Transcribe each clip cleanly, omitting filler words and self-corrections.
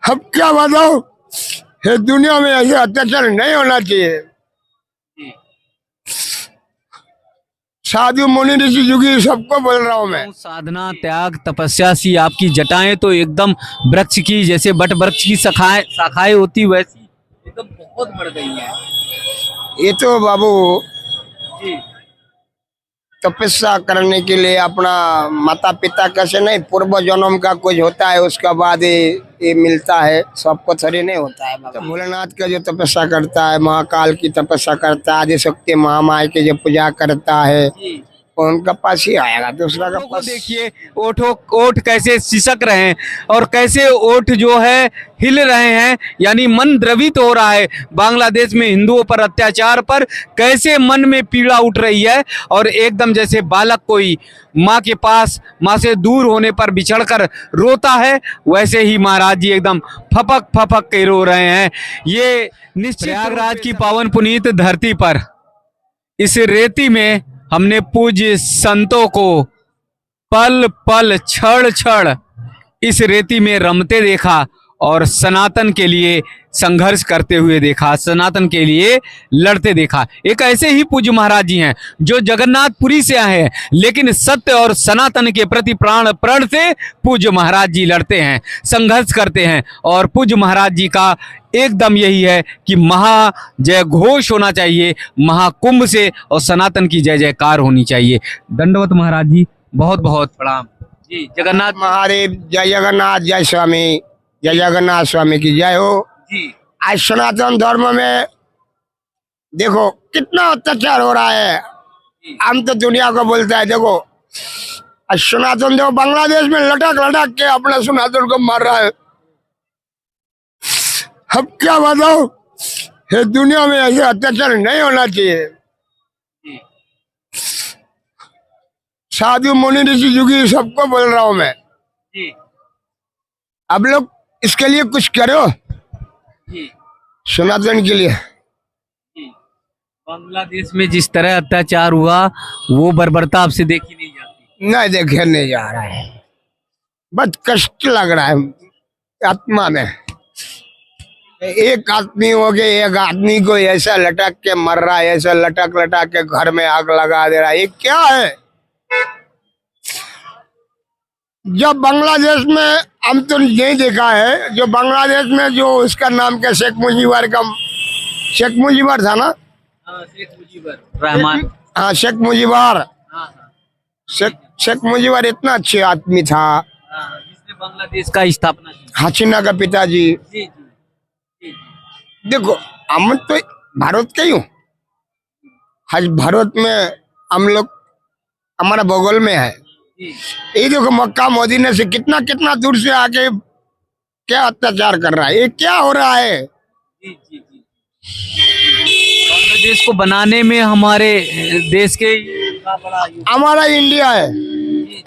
अब क्या बताओ, ये दुनिया में ऐसे अत्याचार नहीं होना चाहिए। साधु मुनि ऋषि युगी सबको बोल रहा हूँ मैं। साधना त्याग तपस्या सी आपकी जटाएं तो एकदम वृक्ष की, जैसे बट वृक्ष की शाखाएं शाखाएं होती वैसी एकदम बहुत बढ़ गई है। ये तो बाबू जी तपस्या करने के लिए अपना माता पिता कैसे नहीं, पूर्व जन्म का कुछ होता है, उसका बाद ये मिलता है। सबको थोड़ी नहीं होता है बाबा। तो भोलेनाथ का जो तपस्या करता है, महाकाल की तपस्या करता है, आदि शक्ति महामाया की जो पूजा करता है, जी उनका पास ही आएगा, दूसरा का को पास। देखिए ओठ कैसे सिसक रहे हैं और कैसे ओठ जो है हिल रहे हैं, यानी मन द्रवित हो रहा है। बांग्लादेश में हिंदुओं पर अत्याचार पर कैसे मन में पीड़ा उठ रही है और एकदम जैसे बालक कोई माँ के पास, माँ से दूर होने पर बिछड़कर रोता है, वैसे ही महाराज जी एकदम फपक फपक के रो रहे हैं। ये निश्चित प्रयागराज की पावन पुनीत धरती पर इस रेती में हमने पूज्य संतों को पल पल क्षण क्षण इस रेती में रमते देखा और सनातन के लिए संघर्ष करते हुए देखा, सनातन के लिए लड़ते देखा। एक ऐसे ही पूज्य महाराज जी हैं जो जगन्नाथपुरी से आए हैं, लेकिन सत्य और सनातन के प्रति प्राण प्रण से पूज्य महाराज जी लड़ते हैं, संघर्ष करते हैं। और पूज्य महाराज जी का एकदम यही है कि महा जय घोष होना चाहिए, महाकुंभ से, और सनातन की जय जयकार होनी चाहिए। दंडवत महाराज जी, बहुत बहुत प्रणाम जी। जगन्नाथ महादेव जय जगन्नाथ, जय स्वामी, जय जगन्नाथ स्वामी की जय हो जी। आज सनातन धर्म में देखो कितना अत्याचार हो रहा है। हम तो दुनिया को बोलता है, देखो आज सनातन देखो बांग्लादेश में लटक लटक के अपने सनातन को मार रहा है। अब क्या बताओ, ये दुनिया में ऐसे अत्याचार नहीं होना चाहिए। साधु मुनि ऋषि युगी सबको बोल रहा हूँ मैं। जी अब लोग इसके लिए कुछ करो, जी सनातन के लिए। जी। बांग्लादेश में जिस तरह अत्याचार हुआ वो बर्बरता आपसे देखी नहीं जाती। नहीं देखे नहीं जा रहा है, बस कष्ट लग रहा है आत्मा में। एक आदमी हो गए, एक आदमी को ऐसा लटक के मर रहा है, ऐसा लटक लटक के घर में आग लगा दे रहा है। ये क्या है? जब बांग्लादेश में हम तो नहीं देखा है, जो बांग्लादेश में जो उसका नाम क्या, शेख मुजीबर का, शेख मुजीबर था ना, शेख मुजीबर रहमान। हाँ शेख मुजीबर, हाँ, शेख मुजीबर इतना अच्छे आदमी था, जिसने बांग्लादेश का स्थापना की। हसीना का पिताजी। जी जी। देखो हम तो भारत के ही हूँ, आज भारत में हम लोग, हमारा बगल में है। ये देखो मक्का मदीने से कितना कितना दूर से आके क्या अत्याचार कर रहा है, ये क्या हो रहा है? जी जी जी। बांग्लादेश को बनाने में हमारे देश के हमारा इंडिया है,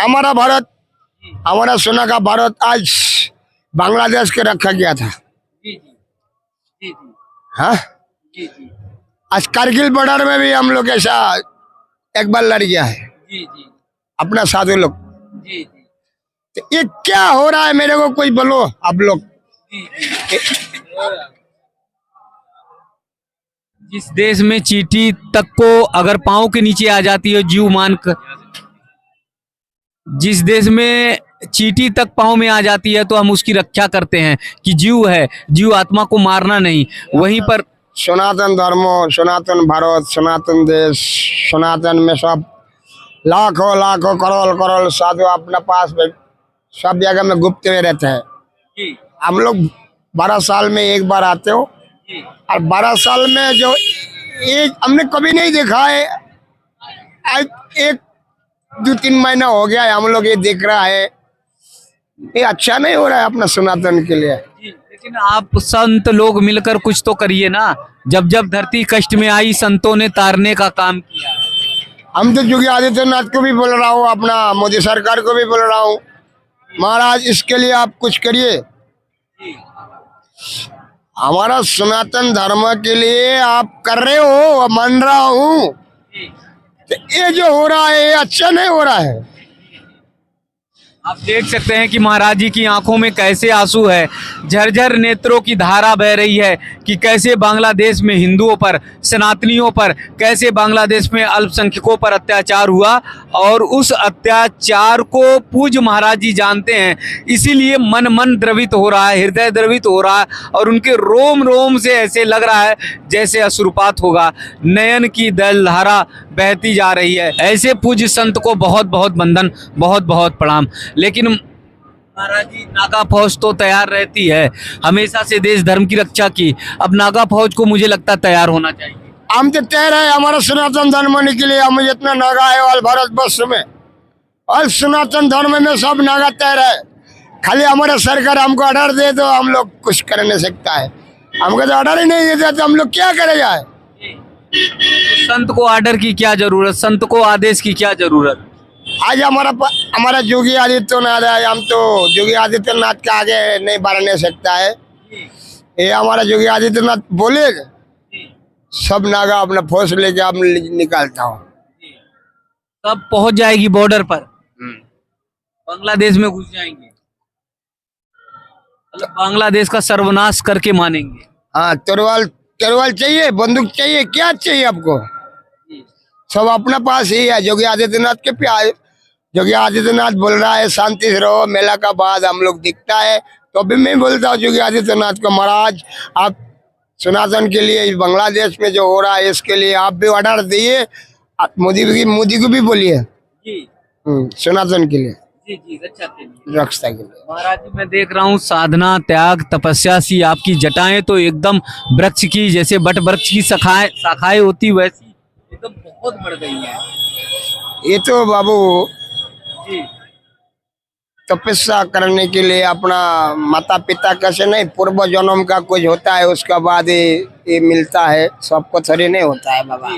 हमारा भारत, हमारा सोना का भारत आज बांग्लादेश के रखा गया था। जी जी जी जी। हाँ जी जी आज कारगिल बॉर्डर में भी हम लोग ऐसा एक बार लड़ गया है जी जी अपना साधु लोग। जी जी। तो ये क्या हो रहा है, मेरे को कोई बोलो आप लोग। जिस देश में चींटी तक को अगर पांव के नीचे आ जाती है जीव मान कर, जिस देश में चींटी तक पांव में आ जाती है तो हम उसकी रक्षा करते हैं कि जीव है, जीव आत्मा को मारना नहीं। वहीं पर सनातन धर्म, सनातन भारत, सनातन देश, सनातन में सब लाखों लाखों करोड़ करोड़ साधु अपने पास में सब जगह में गुप्त में रहते हैं। हम लोग 12 साल में एक बार आते हो, और 12 साल में जो एक हमने कभी नहीं देखा है, आज 1-2-3 महीना हो गया है हम लोग ये देख रहा है। ये अच्छा नहीं हो रहा है अपना सनातन के लिए। लेकिन आप संत लोग मिलकर कुछ तो करिए ना। जब जब धरती कष्ट में आई संतों ने तारने का काम किया। हम तो योगी आदित्यनाथ को भी बोल रहा हूँ, अपना मोदी सरकार को भी बोल रहा हूँ, महाराज इसके लिए आप कुछ करिए। हमारा सनातन धर्म के लिए आप कर रहे हो, मान रहा हूँ, तो ये जो हो रहा है ये अच्छा नहीं हो रहा है। आप देख सकते हैं कि महाराज जी की आंखों में कैसे आंसू है, झरझर नेत्रों की धारा बह रही है कि कैसे बांग्लादेश में हिंदुओं पर, सनातनियों पर, कैसे बांग्लादेश में अल्पसंख्यकों पर अत्याचार हुआ और उस अत्याचार को पूज्य महाराज जी जानते हैं। इसीलिए मन मन द्रवित हो रहा है, हृदय द्रवित हो रहा है और उनके रोम रोम से ऐसे लग रहा है जैसे अश्रुपात होगा, नयन की जलधारा बहती जा रही है। ऐसे पूज्य संत को बहुत बहुत वंदन, बहुत बहुत प्रणाम। लेकिन महाराज जी, नागा फौज तो तैयार रहती है हमेशा से देश धर्म की रक्षा की, अब नागा फौज को मुझे लगता है तैयार होना चाहिए। हम तो तैयार है हमारा सनातन धर्म होने के लिए। हम जितना नागा है ऑल भारत वर्ष में, ऑल सनातन धर्म में सब नागा तैयार है। खाली हमारा सरकार हमको ऑर्डर दे तो हम लोग कुछ कर नहीं सकता है। हमको तो ऑर्डर ही नहीं देता तो हम लोग क्या करे जाए। संत को ऑर्डर की क्या जरूरत, संत को आदेश की क्या जरूरत। आज हमारा योगी आदित्यनाथ है। हम तो योगी आदित्यनाथ के आगे नहीं बढ़ने सकता है। ये हमारा योगी आदित्यनाथ बोले सब नागा अपना फौज लेके आप निकालता हूँ। सब पहुंच जाएगी बॉर्डर पर, बांग्लादेश में घुस जाएंगे, मतलब बांग्लादेश का सर्वनाश करके मानेंगे। हाँ, तलवार चाहिए, बंदूक चाहिए, क्या चाहिए आपको? सब अपना पास ही है। योगी आदित्यनाथ के प्यार, योगी आदित्यनाथ बोल रहा है शांति से रहो, मेला का बाद हम लोग दिखता है तो अभी मैं बोलता हूँ योगी आदित्यनाथ को, महाराज आप सनातन के लिए बांग्लादेश में जो हो रहा है इसके लिए आप भी ऑर्डर दिए। मोदी को भी बोलिए सनातन के लिए, रक्षा के लिए। महाराज जी, मैं देख रहा हूँ साधना, त्याग, तपस्या सी आपकी जटाएं तो एकदम वृक्ष की, जैसे बट वृक्ष की शाखाएं होती वैसी एकदम बहुत बढ़ गई है। ये तो बाबू तपस्या करने के लिए अपना माता पिता कैसे नहीं, पूर्व जन्म का कुछ होता है उसका बाद ये मिलता है, सबको थोड़ी नहीं होता है बाबा।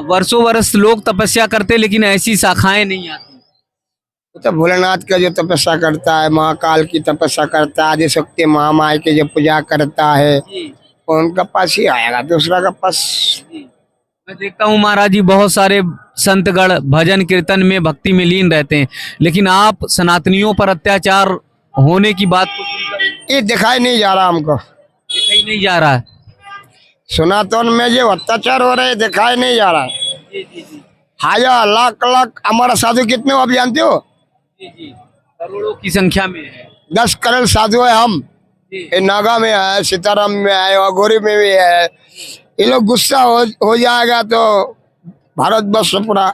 वर्षों वर्ष लोग तपस्या करते लेकिन ऐसी शाखाएं नहीं आती। तो भोलेनाथ का जो तपस्या करता है, महाकाल की तपस्या करता है, आदिशक्ति महामाई की जो पूजा करता है वो उनका पास ही आएगा, दूसरा का पास। मैं देखता हूँ महाराज जी बहुत सारे संतगण भजन कीर्तन में, भक्ति में लीन रहते हैं, लेकिन आप सनातनियों पर अत्याचार होने की बात को सुनकर ये दिखाई नहीं जा रहा हमको, दिखाई नहीं जा रहा है। सनातन में जो अत्याचार हो रहे हैं दिखाई नहीं जा रहा है। हजार लाख लाख हमारा साधु कितने हो आप जानते हो? करोड़ों की संख्या में है। 10 करोड़ साधु है हम। ये नागा में है, सीताराम में है, अघोरी में भी है। ये लोग गुस्सा हो जाएगा तो भारत वर्ष पूरा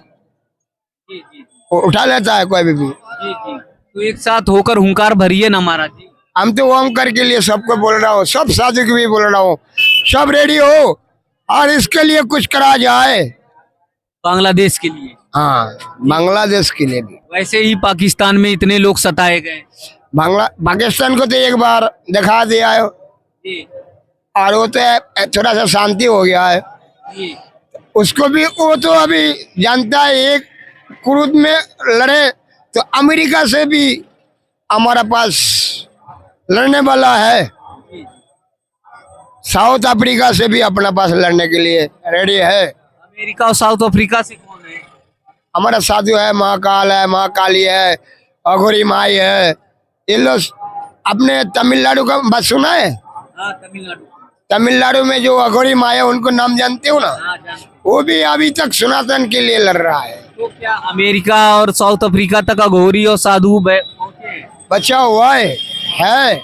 उठा लेता है कोई भी। तो एक साथ होकर हुंकार भरिए ना महाराज जी। हम तो ओमकार के लिए सबको बोल रहा हूँ, सब साधु को भी बोल रहा हूँ, सब रेडी हो और इसके लिए कुछ करा जाए बांग्लादेश के लिए। हाँ, बांग्लादेश के लिए भी। वैसे ही पाकिस्तान में इतने लोग सताए गए, पाकिस्तान को तो एक बार दिखा दिया है और वो तो थोड़ा सा शांति हो गया है। उसको भी वो तो अभी जानता है एक क्रूद में लड़े तो अमेरिका से भी हमारा पास लड़ने वाला है, साउथ अफ्रीका से भी अपना पास लड़ने के लिए रेडी है। अमेरिका और साउथ अफ्रीका से कौन है? हमारा साधु है, महाकाल है, महाकाली है, अघोरी माई है। ये लोग अपने तमिलनाडु का बात सुना है? हाँ, तमिलनाडु में जो अघोरी माई है उनको नाम जानते हो ना? वो भी अभी तक सनातन के लिए लड़ रहा है। तो क्या अमेरिका और साउथ अफ्रीका तक अघोरी और साधु बचा हुआ है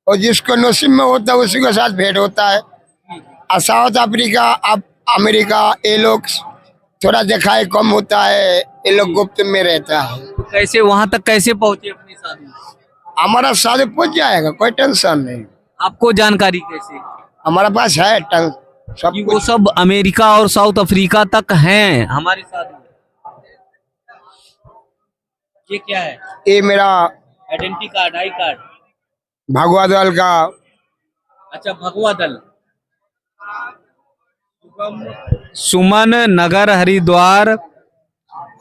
और जिसको नसीब में होता है उसी के साथ भेंट होता है। और साउथ अफ्रीका, अब अमेरिका, ये लोग थोड़ा दिखाई कम होता है, ये लोग गुप्त में रहता है। तो कैसे वहां तक कैसे पहुंचे अपने साधु? हमारा साधु पहुंच जाएगा, कोई टेंशन नहीं। आपको जानकारी कैसे? हमारा पास है सब कि वो सब अमेरिका और साउथ अफ्रीका तक हैं हमारे साधु। ये क्या है? ये मेरा आइडेंटिटी कार्ड, आई कार्ड, भगवा दल का। अच्छा, भगवा दल, सुमन नगर हरिद्वार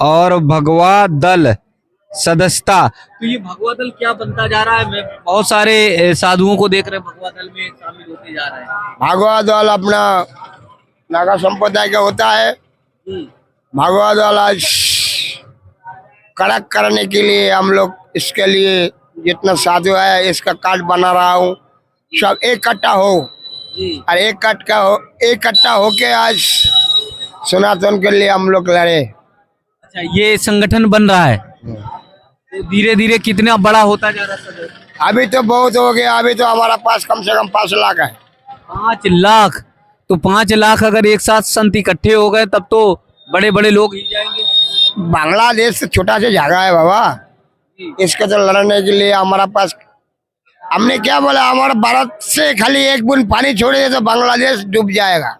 और भगवा दल सदस्यता। तो ये भगवा दल क्या बनता जा रहा है? मैं बहुत सारे साधुओं को देख रहे हैं भगवा दल में शामिल होते जा रहे हैं। भगवा दल अपना नागा संप्रदाय का होता है। भगवा दल आज कड़क करने के लिए हम लोग इसके लिए जितना साधु है इसका कार्ड बना रहा हूँ, सब इकट्ठा हो और इकट्ठा होके आज सनातन के लिए हम लोग लड़े। अच्छा, ये संगठन बन रहा है तो धीरे धीरे कितना बड़ा होता जा रहा है? अभी तो बहुत हो गया, अभी तो हमारा पास कम से कम 5 लाख है। 5 लाख? तो 5 लाख अगर एक साथ संत इकट्ठे हो गए तब तो बड़े बड़े लोग हिल जाएंगे। बांग्लादेश से छोटा सा जगह है बाबा, इसके तो लड़ने के लिए हमारा पास, हमने क्या बोला, हमारा भारत से खाली एक बूंद पानी छोड़े तो बांग्लादेश डूब जाएगा,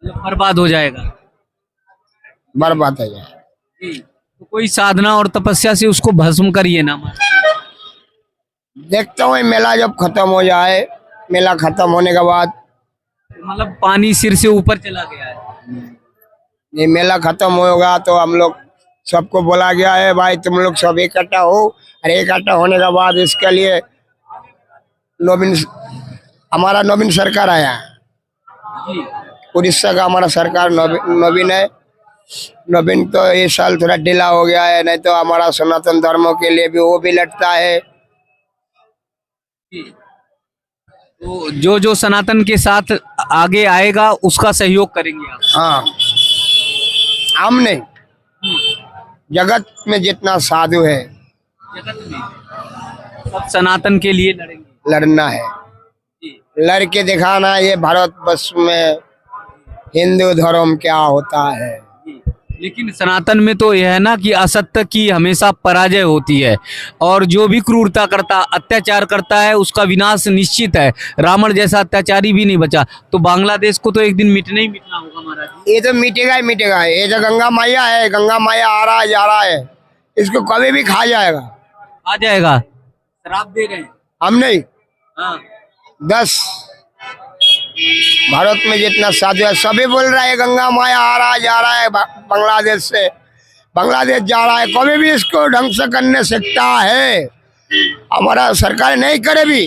मतलब बर्बाद हो जाएगा। बर्बाद हो जाएगा। तो कोई साधना और तपस्या से उसको भस्म करिए ना। देखता हूँ मेला जब खत्म हो जाए, मेला खत्म होने के बाद, मतलब पानी सिर से ऊपर चला गया है। ये मेला खत्म होगा तो हम लोग सबको बोला गया है भाई तुम लोग सब इकट्ठा हो, और इकट्ठा होने के बाद इसके लिए हमारा नवीन सरकार आया है, उड़ीसा का हमारा सरकार नवीन है। नवीन तो इस साल थोड़ा ढीला हो गया है, नहीं तो हमारा सनातन धर्मों के लिए भी वो भी लड़ता है। तो जो जो सनातन के साथ आगे आएगा उसका सहयोग करेंगे आप? हाँ, हम नहीं, जगत में जितना साधु है जगत में सब सनातन के लिए लड़ेंगे। लड़ना है, लड़के दिखाना ये भारत वर्ष में हिंदू धर्म क्या होता है। लेकिन सनातन में तो यह है ना कि असत्य की हमेशा पराजय होती है, और जो भी क्रूरता करता, अत्याचार करता है उसका विनाश निश्चित है। रावण जैसा अत्याचारी भी नहीं बचा, तो बांग्लादेश को तो एक दिन मिटना ही मिटना होगा महाराज। ये तो मिटेगा ही मिटेगा। ये जो गंगा मैया है, गंगा मैया आ रहा है जा रहा है, इसको कभी भी खा जाएगा। आ जाएगा? श्राप दे रहे हैं हम नहीं, हाँ। 10 भारत में जितना साधु है सभी बोल रहा है गंगा माया आ रहा है जा रहा है, बांग्लादेश से बांग्लादेश जा रहा है, कभी भी इसको ढंग से करने सकता है। हमारा सरकार नहीं करे भी,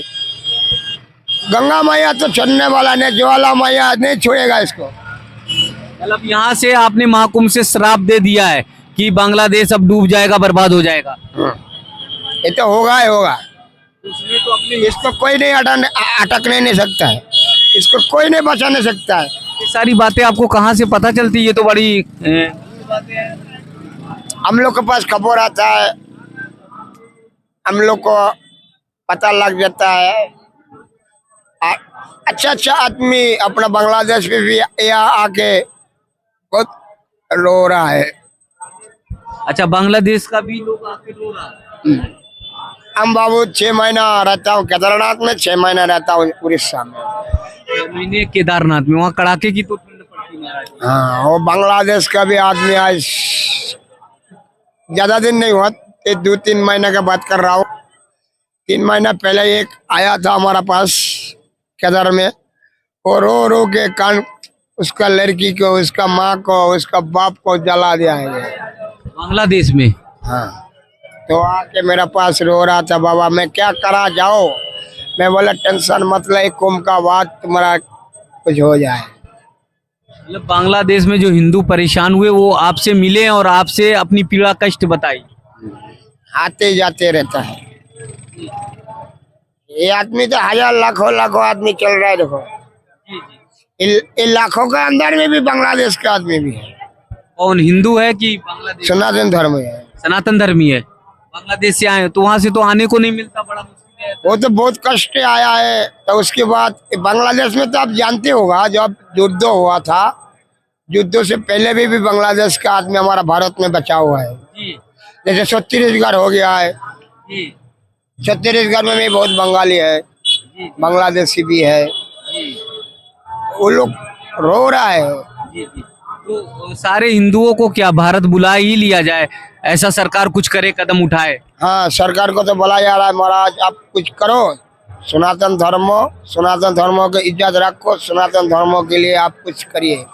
गंगा मैया तो छोड़ने वाला नहीं, ज्वाला मैया नहीं छोड़ेगा इसको। मतलब यहाँ से आपने महाकुंभ से श्राप दे दिया है कि बांग्लादेश अब डूब जाएगा, बर्बाद हो जाएगा। ये तो होगा ही होगा, उसमें तो अपने इसको कोई नहीं अटकने नहीं सकता है, इसको कोई नहीं बचा नहीं सकता है। ये सारी बातें आपको कहाँ से पता चलती है? ये तो बड़ी बातें हैं। हम लोग के पास खबर आता है, हम लोग को पता लग जाता है। अच्छा अच्छा आदमी अपना बांग्लादेश में भी यहाँ आके बहुत रो रहा है। अच्छा, बांग्लादेश का भी लोग आके रो रहा है। हम बाबू 6 महीना रहता हूँ केदारनाथ में, 6 महीना रहता हूँ उड़ीसा में। 6 महीने केदारनाथ में, वहाँ कड़ाके की तो ठंड पड़ती है महाराज। हाँ, वो बांग्लादेश का भी आदमी आज ज्यादा दिन नहीं हुआ, 2-3 महीने का बात कर रहा हूँ। 3 महीना पहले एक आया था हमारा पास केदार में, वो रो रो के कान, उसका लड़की को, उसका माँ को, उसका बाप को जला दिया है बांग्लादेश में। हाँ, तो आके मेरे पास रो रहा था, बाबा मैं क्या करा जाओ। मैं बोला टेंशन मत ले, कुंभ का बाद तुम्हारा कुछ हो जाए। मतलब बांग्लादेश में जो हिंदू परेशान हुए वो आपसे मिले और आपसे अपनी पीड़ा कष्ट बताई? आते जाते रहता है ये आदमी, तो हजार लाखों लाखों आदमी चल रहा है। देखो इन लाखों के अंदर में भी बांग्लादेश का आदमी भी है। कौन, हिंदू है कि बांग्लादेश? सनातन धर्म है, सनातन धर्मी है। बांग्लादेश से आए तो वहां से तो आने को नहीं मिलता, बड़ा मुश्किल है। वो तो बहुत कष्ट आया है। तो उसके बाद बांग्लादेश में तो आप जानते होगा, जब युद्ध हुआ था, युद्ध से पहले भी बांग्लादेश का आदमी हमारा भारत में बचा हुआ है। जैसे छत्तीसगढ़ हो गया है, छत्तीसगढ़ में भी बहुत बंगाली है, बांग्लादेशी भी है। वो लोग रो रहा है। तो सारे हिंदुओं को क्या भारत बुला ही लिया जाए, ऐसा सरकार कुछ करे, कदम उठाए? हाँ, सरकार को तो बोला जा रहा है महाराज आप कुछ करो, सनातन धर्मों की इज्जत रखो, सनातन धर्मों के लिए आप कुछ करिए।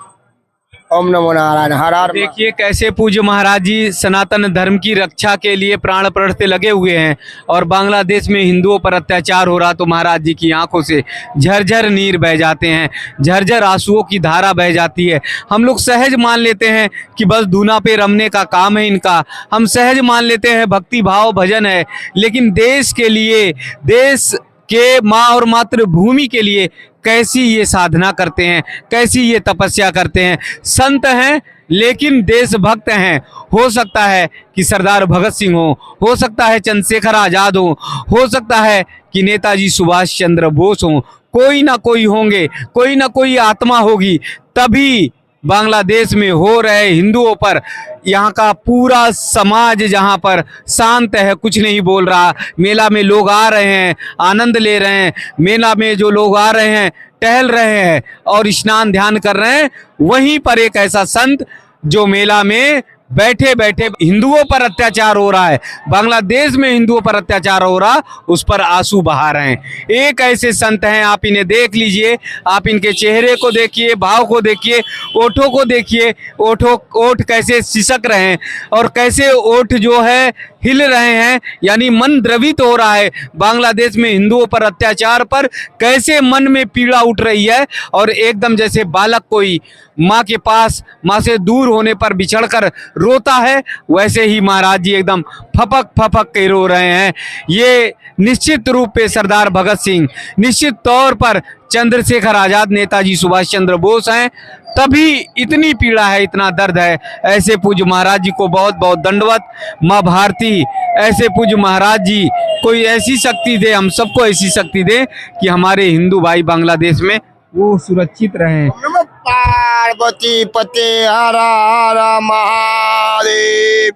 ओम नमो नारायण। हर हर देखिए कैसे पूज्य महाराज जी सनातन धर्म की रक्षा के लिए प्राण प्रण से लगे हुए हैं और बांग्लादेश में हिंदुओं पर अत्याचार हो रहा तो महाराज जी की आंखों से झरझर नीर बह जाते हैं, झरझर आंसुओं की धारा बह जाती है। हम लोग सहज मान लेते हैं कि बस दूना पे रमने का काम है इनका, हम सहज मान लेते हैं भक्ति भाव भजन है, लेकिन देश के लिए, देश के माँ और मातृभूमि के लिए कैसी ये साधना करते हैं, कैसी ये तपस्या करते हैं। संत हैं लेकिन देशभक्त हैं। हो सकता है कि सरदार भगत सिंह हो सकता है चंद्रशेखर आजाद हो सकता है कि नेताजी सुभाष चंद्र बोस हों, कोई ना कोई होंगे, कोई ना कोई आत्मा होगी, तभी बांग्लादेश में हो रहे हिंदुओं पर यहाँ का पूरा समाज जहाँ पर शांत है, कुछ नहीं बोल रहा। मेला में लोग आ रहे हैं, आनंद ले रहे हैं, मेला में जो लोग आ रहे हैं टहल रहे हैं और स्नान ध्यान कर रहे हैं, वहीं पर एक ऐसा संत जो मेला में बैठे बैठे हिंदुओं पर अत्याचार हो रहा है, बांग्लादेश में हिंदुओं पर अत्याचार हो रहा, उस पर आंसू बहा रहे हैं। एक ऐसे संत हैं, आप इन्हें देख लीजिए, आप इनके चेहरे को देखिए, भाव को देखिए, ओठों को देखिए, ओठ कैसे सिसक रहे हैं और कैसे ओठ जो है हिल रहे हैं, यानी मन द्रवित हो रहा है। बांग्लादेश में हिंदुओं पर अत्याचार पर कैसे मन में पीड़ा उठ रही है और एकदम जैसे बालक कोई माँ के पास, माँ से दूर होने पर बिछड़कर रोता है, वैसे ही महाराज जी एकदम फपक फपक के रो रहे हैं। ये निश्चित रूप पे सरदार भगत सिंह, निश्चित तौर पर चंद्रशेखर आजाद, नेताजी सुभाष चंद्र बोस हैं, तभी इतनी पीड़ा है, इतना दर्द है। ऐसे पूज्य महाराज जी को बहुत बहुत दंडवत। माँ भारती ऐसे पूज्य महाराज जी कोई ऐसी शक्ति दे, हम सबको ऐसी शक्ति दे कि हमारे हिंदू भाई बांग्लादेश में वो सुरक्षित रहें। नमो पार्वती पते हर हर महादेव।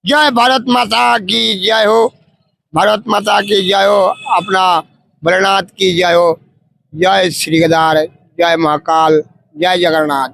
जय भारत माता की जय हो, भारत माता की जय हो, अपना भोलेनाथ की जय हो। जय श्री गदार, जय महाकाल, जय जगन्नाथ।